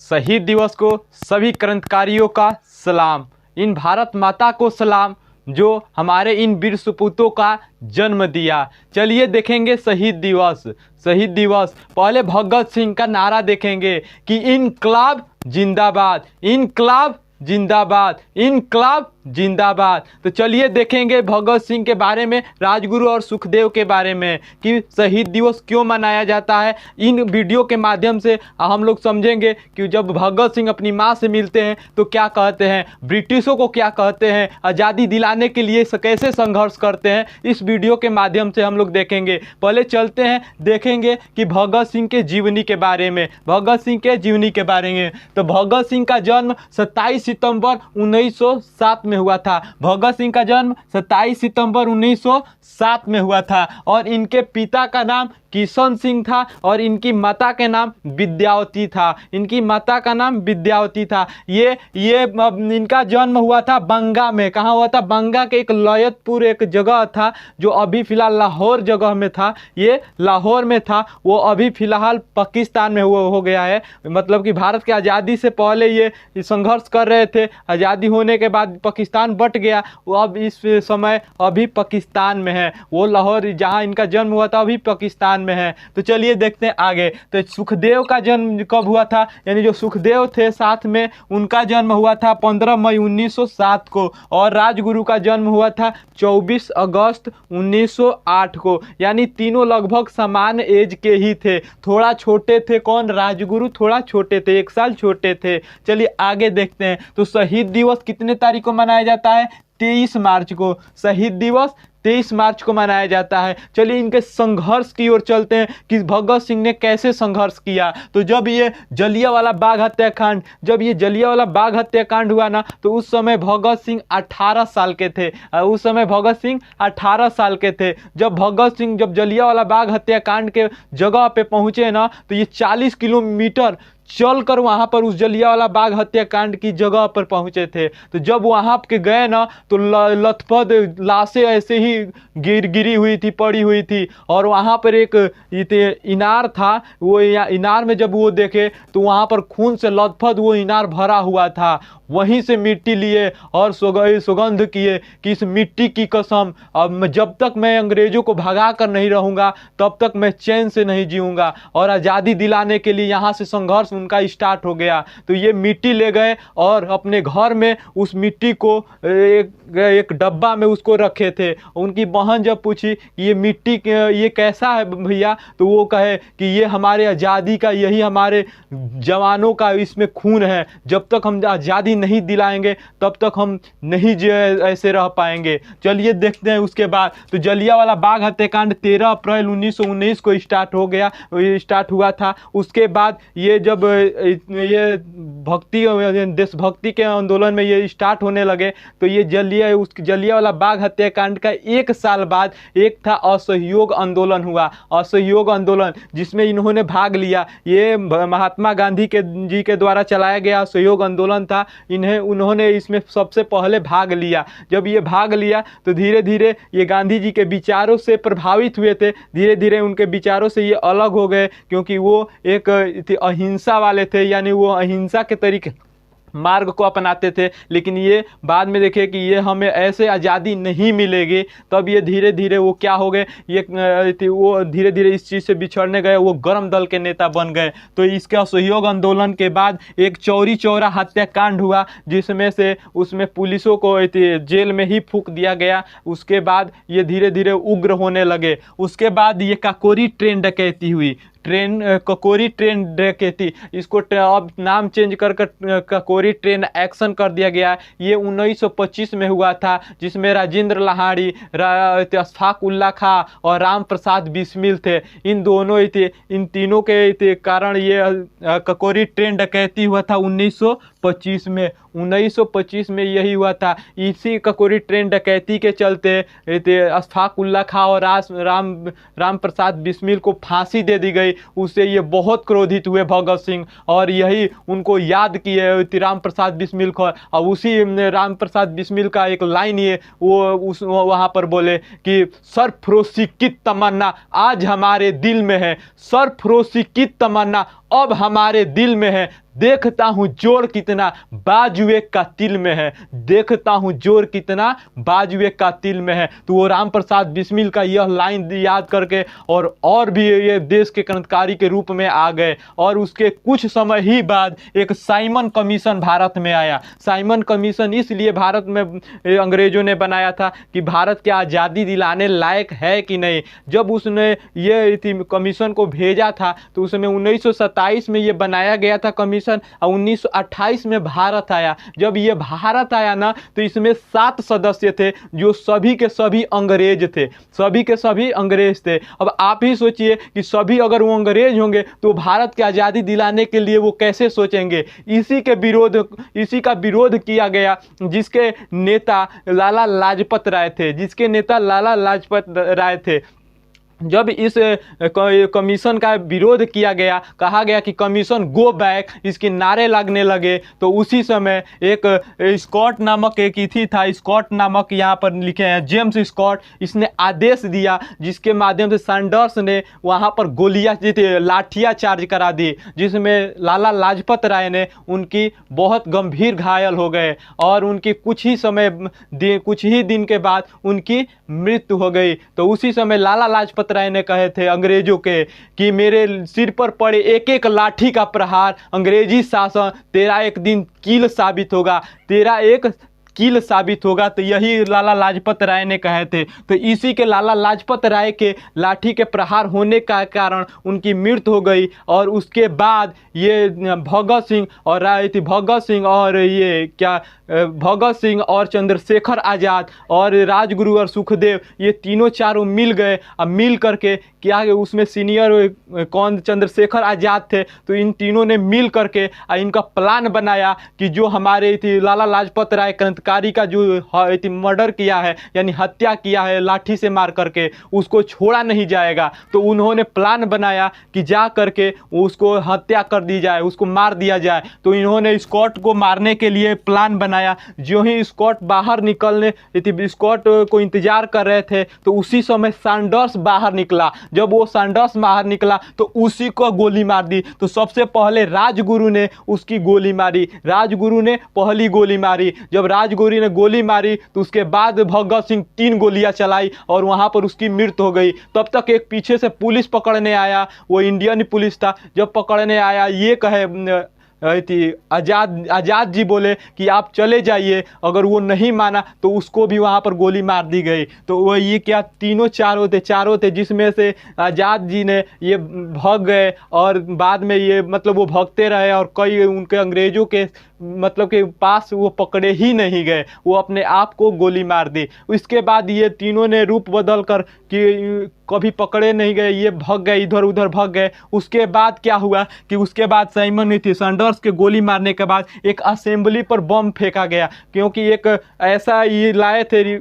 शहीद दिवस को सभी क्रांतिकारियों का सलाम, इन भारत माता को सलाम जो हमारे इन वीर सपूतों का जन्म दिया। चलिए देखेंगे शहीद दिवस। शहीद दिवस पहले भगत सिंह का नारा देखेंगे कि इनकलाब जिंदाबाद, इनकलाब जिंदाबाद, इनकलाब जिंदाबाद। तो चलिए देखेंगे भगत सिंह के बारे में, राजगुरु और सुखदेव के बारे में कि शहीद दिवस क्यों मनाया जाता है। इन वीडियो के माध्यम से हम लोग समझेंगे कि जब भगत सिंह अपनी माँ से मिलते हैं तो क्या कहते हैं, ब्रिटिशों को क्या कहते हैं, आज़ादी दिलाने के लिए कैसे संघर्ष करते हैं। इस वीडियो के माध्यम से हम लोग देखेंगे। पहले चलते हैं, देखेंगे कि भगत सिंह के जीवनी के बारे में, भगत सिंह के जीवनी के बारे में। तो भगत सिंह का जन्म 27 सितंबर 1907 में हुआ था। भगत सिंह का जन्म 27 सितंबर 1907 में हुआ था और इनके पिता का नाम किशन सिंह था और इनकी माता के नाम विद्यावती था। इनकी माता का नाम विद्यावती था। ये इनका जन्म हुआ था बंगा में। कहाँ हुआ था? बंगा के एक लयतपुर एक जगह था जो अभी फ़िलहाल लाहौर जगह में था। ये लाहौर में था, वो अभी फ़िलहाल पाकिस्तान में हो गया है। मतलब कि भारत की आज़ादी से पहले ये संघर्ष कर रहे थे, आज़ादी होने के बाद पाकिस्तान बट गया, वो अब इस समय अभी पाकिस्तान में है। वो लाहौर जहाँ इनका जन्म हुआ था अभी पाकिस्तान में है। तो चलिए देखते हैं आगे। तो सुखदेव का जन्म कब हुआ था, यानी जो सुखदेव थे साथ में, उनका जन्म हुआ था 15 मई 1907 को और राजगुरु का जन्म हुआ था 24 अगस्त 1908 को। यानी तीनों लगभग समान एज के ही थे। थोड़ा छोटे थे कौन? राजगुरु थोड़ा छोटे थे, 1 साल छोटे थे। चलिए आगे देखते हैं। तो शहीद दिवस कितने तारीख को मनाया जाता है? 23 मार्च को। शहीद दिवस 23 मार्च को मनाया जाता है। चलिए इनके संघर्ष की ओर चलते हैं कि भगत सिंह ने कैसे संघर्ष किया। तो जब ये जलियांवाला बाग हत्याकांड हुआ ना, तो उस समय भगत सिंह 18 साल के थे। उस समय भगत सिंह 18 साल के थे। जब भगत सिंह जब जलियांवाला बाग हत्याकांड के जगह पे पहुंचे ना, तो ये 40 किलोमीटर चल कर वहाँ पर उस जलियांवाला बाग हत्याकांड की जगह पर पहुँचे थे। तो जब वहाँ के गए ना, तो लथपथ लाशें ऐसे ही गिरी हुई थी, पड़ी हुई थी। और वहाँ पर एक इनार था, वो इनार में जब वो देखे तो वहाँ पर खून से लथपथ वो इनार भरा हुआ था। वहीं से मिट्टी लिए और सुगंध किए कि इस मिट्टी की कसम, अब जब तक मैं अंग्रेज़ों को भगा कर नहीं रहूँगा तब तक मैं चैन से नहीं जीऊँगा। और आज़ादी दिलाने के लिए यहाँ से संघर्ष उनका स्टार्ट हो गया। तो ये मिट्टी ले गए और अपने घर में उस मिट्टी को एक डब्बा में उसको रखे थे। उनकी बहन जब पूछी ये मिट्टी ये कैसा है भैया, तो वो कहे कि ये हमारे आज़ादी का, यही हमारे जवानों का इसमें खून है। जब तक हम आज़ादी नहीं दिलाएंगे तब तक हम नहीं ऐसे रह पाएंगे। चलिए देखते हैं उसके बाद। तो जलियांवाला बाग हत्याकांड 13 अप्रैल 1919 को स्टार्ट हुआ था। उसके बाद ये जब ये देशभक्ति के आंदोलन में ये स्टार्ट होने लगे, तो ये जलियांवाला बाग हत्याकांड का 1 साल बाद एक था असहयोग आंदोलन हुआ। असहयोग आंदोलन जिसमें इन्होंने भाग लिया। ये महात्मा गांधी जी के द्वारा चलाया गया असहयोग आंदोलन था। उन्होंने इसमें सबसे पहले भाग लिया। जब ये भाग लिया तो धीरे धीरे ये गांधी जी के विचारों से प्रभावित हुए थे। धीरे धीरे उनके विचारों से ये अलग हो गए, क्योंकि वो एक अहिंसा वाले थे, यानी वो अहिंसा के तरीके मार्ग को अपनाते थे। लेकिन ये बाद में देखे कि ये हमें ऐसे आज़ादी नहीं मिलेगी, तब ये धीरे धीरे वो क्या हो गए, वो धीरे धीरे इस चीज़ से बिछड़ने गए, वो गर्म दल के नेता बन गए। तो इसके असहयोग आंदोलन के बाद एक चौरी चौरा हत्याकांड हुआ, जिसमें से उसमें पुलिसों को जेल में ही फूंक दिया गया। उसके बाद ये धीरे धीरे उग्र होने लगे। उसके बाद ये काकोरी ट्रेन डकैती हुई। काकोरी ट्रेन डकैती, इसको अब नाम चेंज कर काकोरी ट्रेन एक्शन कर दिया गया। ये 1925 में हुआ था, जिसमें राजेंद्र लाहाड़ी, अशफाक उल्ला खां और राम प्रसाद बिस्मिल थे। इन तीनों के कारण ये काकोरी ट्रेन डकैती हुआ था 1925 में। 1925 में यही हुआ था। इसी काकोरी ट्रेन डकैती के चलते अशफाक उल्ला खां और राम प्रसाद बिस्मिल को फांसी दे दी गई। उससे ये बहुत क्रोधित हुए भगत सिंह, और यही उनको याद किए राम प्रसाद बिस्मिल को। और उसी राम प्रसाद बिस्मिल का एक लाइन ये वो वहाँ पर बोले कि सरफरोशी की तमन्ना आज हमारे दिल में है, सरफरोशी की तमन्ना अब हमारे दिल में है, देखता हूँ जोर कितना बाजुए का तिल में है, देखता हूँ जोर कितना बाजुए का तिल में है। तो वो राम प्रसाद बिस्मिल का यह लाइन याद करके और भी ये देश के क्रांतिकारी के रूप में आ गए। और उसके कुछ समय ही बाद एक साइमन कमीशन भारत में आया। साइमन कमीशन इसलिए भारत में अंग्रेजों ने बनाया था कि भारत की आज़ादी दिलाने लायक है कि नहीं। जब उसने ये कमीशन को भेजा था तो उसमें 1927 में ये बनाया गया था कमीशन, और 1928 में भारत आया। जब ये भारत आया ना तो इसमें 7 सदस्य थे जो सभी के सभी अंग्रेज थे, सभी के सभी अंग्रेज थे। अब आप ही सोचिए कि सभी अगर वो अंग्रेज होंगे तो भारत की आज़ादी दिलाने के लिए वो कैसे सोचेंगे। इसी का विरोध किया गया, जिसके नेता लाला लाजपत राय थे, जिसके नेता लाला लाजपत राय थे। जब इस कमीशन का विरोध किया गया, कहा गया कि कमीशन गो बैक, इसके नारे लगने लगे, तो उसी समय एक स्कॉट नामक एक इथी था, स्कॉट नामक यहाँ पर लिखे हैं जेम्स स्कॉट, इसने आदेश दिया जिसके माध्यम से सैंडर्स ने वहाँ पर गोलियाँ लाठियाँ चार्ज करा दी, जिसमें लाला लाजपत राय ने उनकी बहुत गंभीर घायल हो गए और उनकी कुछ ही दिन के बाद उनकी मृत्यु हो गई। तो उसी समय लाला लाजपत राय ने कहे थे अंग्रेजों के कि मेरे सिर पर पड़े एक एक लाठी का प्रहार, अंग्रेजी शासन तेरा एक दिन कील साबित होगा, तेरा एक कील साबित होगा। तो यही लाला लाजपत राय ने कहे थे। तो इसी के लाला लाजपत राय के लाठी के प्रहार होने का कारण उनकी मृत्यु हो गई। और उसके बाद ये भगत सिंह और चंद्रशेखर आज़ाद और राजगुरु और सुखदेव, ये तीनों चारों मिल गए। अब मिल करके क्या उसमें सीनियर कौन चंद्रशेखर आज़ाद थे, तो इन तीनों ने मिल करके इनका प्लान बनाया कि जो हमारे लाला लाजपत राय क्रांतिकारी का जो मर्डर किया है, यानी हत्या किया है लाठी से मार करके, उसको छोड़ा नहीं जाएगा। तो उन्होंने प्लान बनाया कि जा करके उसको हत्या कर दी जाए, उसको मार दिया जाए। तो इन्होंने स्कॉट को मारने के लिए प्लान बनाया। जो ही स्कॉट बाहर निकलने स्कॉट को इंतजार कर रहे थे, तो उसी समय सैंडर्स बाहर निकला। जब वो सैंडर्स बाहर निकला तो उसी को गोली मार दी। तो सबसे पहले राजगुरु ने उसकी गोली मारी, राजगुरु ने पहली गोली मारी। जब राजगुरु ने गोली मारी तो उसके बाद भगत सिंह 3 गोलियां चलाई और वहां पर उसकी मृत्यु हो गई। तब तक एक पीछे से पुलिस पकड़ने आया, वो इंडियन पुलिस था। जब पकड़ने आया, ये कहे आज़ाद जी बोले कि आप चले जाइए, अगर वो नहीं माना तो उसको भी वहाँ पर गोली मार दी गई। तो वो ये क्या तीनों चारों थे जिसमें से आज़ाद जी ने ये भाग गए और बाद में ये मतलब वो भागते रहे और कई उनके अंग्रेज़ों के मतलब के पास वो पकड़े ही नहीं गए, वो अपने आप को गोली मार दी। इसके बाद ये तीनों ने रूप बदल कर कि कभी पकड़े नहीं गए, ये भाग गए, इधर उधर भाग गए। उसके बाद क्या हुआ कि उसके बाद साइमन सैंडर्स के गोली मारने के बाद एक असेंबली पर बम फेंका गया, क्योंकि एक ऐसा ये लाए थे,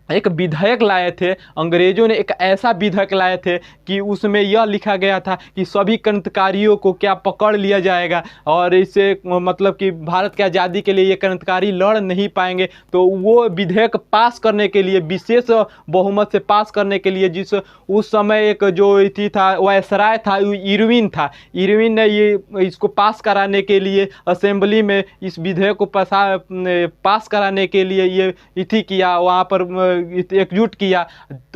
एक विधेयक लाए थे अंग्रेजों ने, एक ऐसा विधेयक लाए थे कि उसमें यह लिखा गया था कि सभी क्रांतिकारियों को क्या पकड़ लिया जाएगा और इससे मतलब कि भारत की आज़ादी के लिए ये क्रांतिकारी लड़ नहीं पाएंगे। तो वो विधेयक पास करने के लिए, विशेष बहुमत से पास करने के लिए, जिस उस समय एक जो थी था वायसराय था, इरविन ने ये इसको पास कराने के लिए असेंबली में इस विधेयक को पास कराने के लिए ये इथी किया, वहाँ पर एकजुट किया।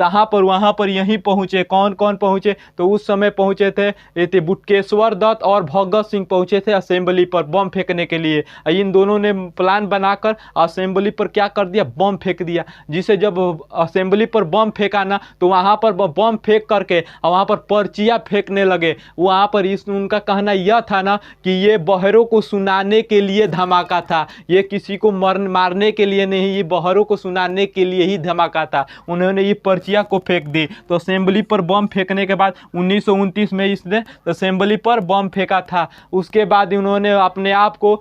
वहाँ पर यहीं पहुँचे। कौन कौन पहुँचे? तो उस समय पहुँचे थे बुटकेश्वर दत्त और भगत सिंह पहुँचे थे असेंबली पर बम फेंकने के लिए। इन दोनों ने प्लान बनाकर असेंबली पर क्या कर दिया, बम फेंक दिया। जिसे जब असेंबली पर बम फेंका ना, तो वहाँ पर बम फेंक करके वहाँ पर पर्चियाँ फेंकने लगे। वहाँ पर उनका कहना यह था ना कि ये बहरों को सुनाने के लिए धमाका था, ये किसी को मारने के लिए नहीं, ये बहरों को सुनाने के लिए ही धमाका था। उन्होंने ये पर्चियाँ को फेंक दी। तो असेंबली पर बम फेंकने के बाद 1929 में इसने असेंबली पर बम फेंका था। उसके बाद उन्होंने अपने आप को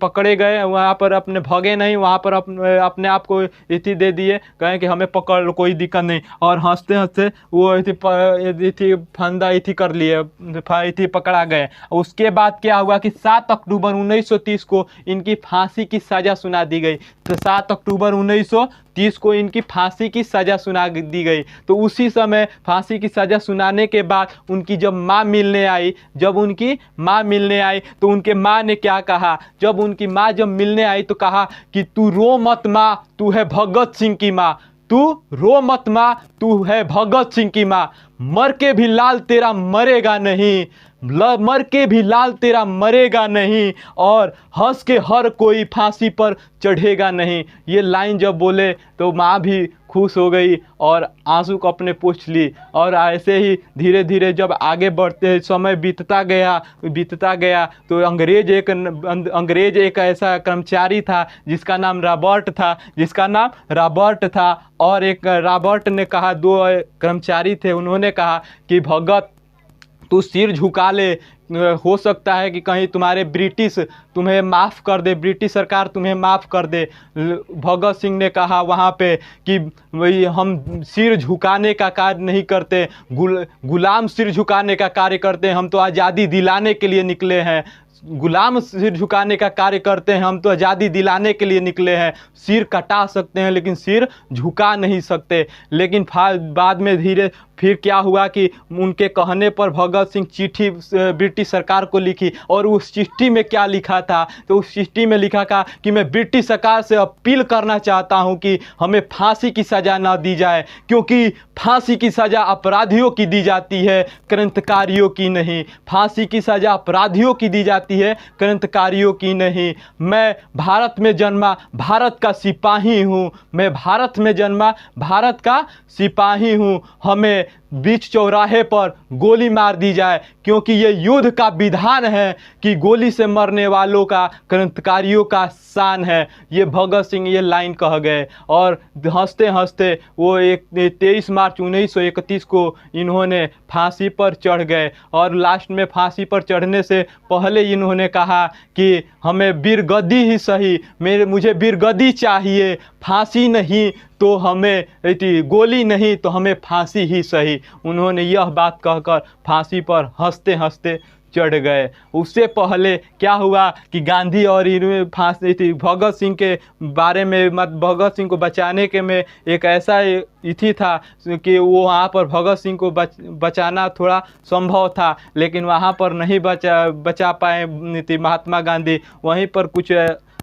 पकड़े गए, वहाँ पर अपने भगे नहीं, वहाँ पर अपने आप को इति दे दिए, कहें कि हमें पकड़ लो, कोई दिक्कत नहीं। और हंसते हंसते वो इति फंदा इति कर लिए, इति पकड़ा गए। उसके बाद क्या हुआ कि 7 अक्टूबर 1930 को इनकी फांसी की सज़ा सुना दी गई। तो 7 अक्टूबर 1930 30 को इनकी फांसी की सज़ा सुना दी गई। तो उसी समय फांसी की सज़ा सुनाने के बाद उनकी जब माँ मिलने आई, तो उनके माँ ने क्या कहा, जब उनकी माँ जब मिलने आई तो कहा कि तू रो मत माँ, तू है भगत सिंह की माँ, तू रो मत माँ, तू है भगत सिंह की माँ, मर के भी लाल तेरा मरेगा नहीं, मर के भी लाल तेरा मरेगा नहीं, और हंस के हर कोई फांसी पर चढ़ेगा नहीं। ये लाइन जब बोले तो माँ भी खुश हो गई और आंसू को अपने पोंछ ली। और ऐसे ही धीरे धीरे जब आगे बढ़ते समय बीतता गया तो अंग्रेज एक ऐसा कर्मचारी था जिसका नाम रॉबर्ट था। और एक रॉबर्ट ने कहा, दो कर्मचारी थे, उन्होंने कहा कि भगत तू सिर झुका ले, हो सकता है कि कहीं तुम्हें माफ़ कर दे, ब्रिटिश सरकार तुम्हें माफ़ कर दे। भगत सिंह ने कहा वहाँ पे कि वही हम सिर झुकाने का कार्य नहीं करते, गुलाम सिर झुकाने का कार्य करते हैं, हम तो आज़ादी दिलाने के लिए निकले हैं। गुलाम सिर झुकाने का कार्य करते हैं, हम तो आज़ादी दिलाने के लिए निकले हैं। सिर कटा सकते हैं लेकिन सिर झुका नहीं सकते। लेकिन बाद में फिर क्या हुआ कि उनके कहने पर भगत सिंह चिट्ठी ब्रिटिश सरकार को लिखी। और उस चिट्ठी में क्या लिखा था, तो उस चिट्ठी में लिखा था कि मैं ब्रिटिश सरकार से अपील करना चाहता हूं कि हमें फांसी की सज़ा ना दी जाए, क्योंकि फांसी की सज़ा अपराधियों की दी जाती है, क्रांतिकारियों की नहीं। फांसी की सज़ा अपराधियों की दी जाती है, क्रांतिकारियों की नहीं। मैं भारत में जन्मा, भारत का सिपाही हूँ, मैं भारत में जन्मा, भारत का सिपाही हूँ। हमें बीच चौराहे पर गोली मार दी जाए, क्योंकि ये युद्ध का विधान है कि गोली से मरने वालों का क्रांतिकारियों का शान है। ये भगत सिंह ये लाइन कह गए। और हंसते हंसते वो 23 मार्च 1931 को इन्होंने फांसी पर चढ़ गए। और लास्ट में फांसी पर चढ़ने से पहले इन्होंने कहा कि हमें वीरगद्दी ही सही, मुझे वीरगद्दी चाहिए, फांसी नहीं तो हमें गोली नहीं तो हमें फांसी ही सही। उन्होंने यह बात कहकर फांसी पर हंसते हंसते चढ़ गए। उससे पहले क्या हुआ कि गांधी और फांसी भगत सिंह के बारे में भगत सिंह को बचाने के में एक ऐसा इति था कि वो वहाँ पर भगत सिंह को बचाना थोड़ा संभव था, लेकिन वहाँ पर नहीं बचा पाए महात्मा गांधी। वहीं पर कुछ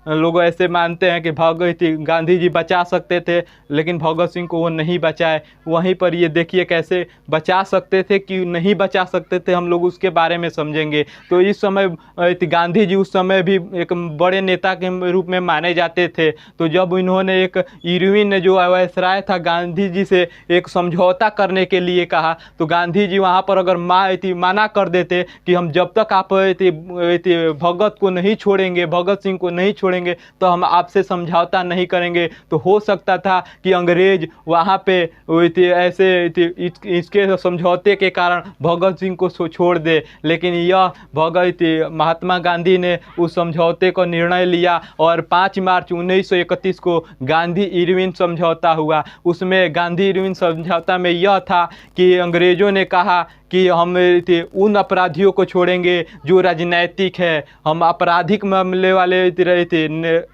लोग ऐसे मानते हैं कि गांधी जी बचा सकते थे, लेकिन भगत सिंह को वो नहीं बचाए। वहीं पर ये देखिए कैसे बचा सकते थे कि नहीं बचा सकते थे, हम लोग उसके बारे में समझेंगे। तो इस समय गांधी जी उस समय भी एक बड़े नेता के रूप में माने जाते थे। तो जब इन्होंने इरविन ने जो वायसराय था गांधी जी से एक समझौता करने के लिए कहा, तो गांधी जी वहाँ पर अगर माना कर देते कि हम जब तक आप भगत को नहीं छोड़ेंगे, भगत सिंह को नहीं छोड़ेंगे, तो हम आपसे समझौता नहीं करेंगे, तो हो सकता था कि अंग्रेज वहाँ पे इसके समझौते के कारण भगत सिंह को छोड़ दे। लेकिन यह महात्मा गांधी ने उस समझौते को निर्णय लिया और 5 मार्च 1931 को गांधी इरविन समझौता हुआ। उसमें गांधी इरविन समझौता में यह था कि अंग्रेजों ने कहा कि हम उन अपराधियों को छोड़ेंगे जो राजनैतिक है, हम आपराधिक मामले वाले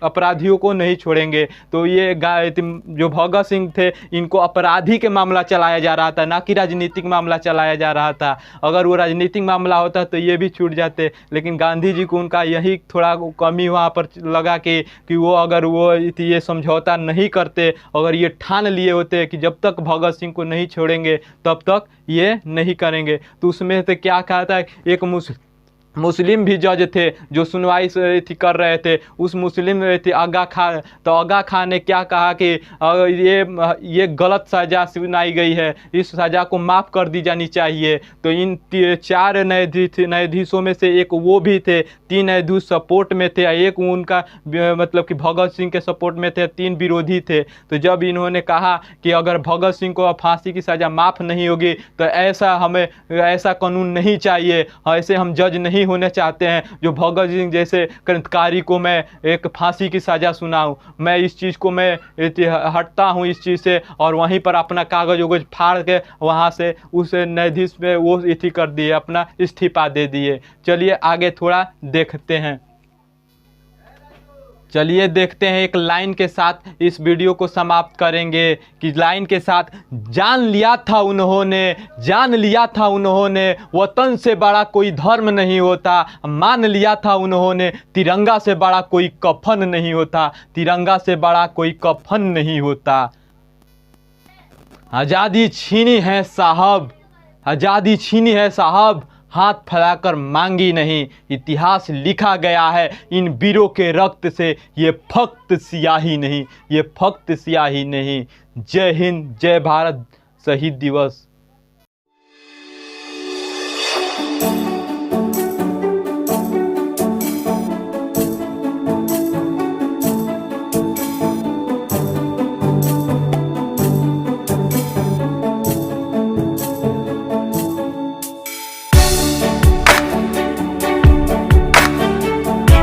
अपराधियों को नहीं छोड़ेंगे। तो ये जो भगत सिंह थे इनको अपराधी के मामला चलाया जा रहा था, ना कि राजनीतिक मामला चलाया जा रहा था। अगर वो राजनीतिक मामला होता तो ये भी छूट जाते, लेकिन गांधी जी को उनका यही थोड़ा कमी वहाँ पर लगा कि वो अगर वो ये समझौता नहीं करते, अगर ये ठान लिए होते कि जब तक भगत सिंह को नहीं छोड़ेंगे तब तक ये नहीं करेंगे। तो उसमें से क्या कहा था, एक मुस्लिम भी जज थे जो सुनवाई कर रहे थे। उस मुस्लिम आगा खान, तो आगा खान ने क्या कहा कि ये गलत सज़ा सुनाई गई है, इस सज़ा को माफ़ कर दी जानी चाहिए। तो इन 4 न्यायाधीशों में से एक वो भी थे, 3 न्यायाधीश सपोर्ट में थे, एक उनका मतलब कि भगत सिंह के सपोर्ट में थे, 3 विरोधी थे। तो जब इन्होंने कहा कि अगर भगत सिंह को फांसी की सज़ा माफ़ नहीं होगी तो ऐसा कानून नहीं चाहिए, ऐसे हम जज नहीं होने चाहते हैं जो भगत सिंह जैसे क्रांतिकारी को मैं एक फांसी की सज़ा सुनाऊं। मैं इस चीज़ को मैं हटता हूं इस चीज़ से, और वहीं पर अपना कागज वगज फाड़ के वहां से उस न्यायाधीश पे वो इति कर दिए, अपना इस्तीफा दे दिए। चलिए आगे थोड़ा देखते हैं। चलिए देखते हैं, एक लाइन के साथ इस वीडियो को समाप्त करेंगे कि लाइन के साथ, जान लिया था उन्होंने, जान लिया था उन्होंने, वतन से बड़ा कोई धर्म नहीं होता, मान लिया था उन्होंने, तिरंगा से बड़ा कोई कफन नहीं होता, तिरंगा से बड़ा कोई कफन नहीं होता। आज़ादी छीनी है साहब, आज़ादी छीनी है साहब, हाथ फैलाकर मांगी नहीं, इतिहास लिखा गया है इन वीरों के रक्त से, ये फक्त स्याही नहीं, ये फक्त स्याही नहीं। जय हिंद, जय भारत, शहीद दिवस।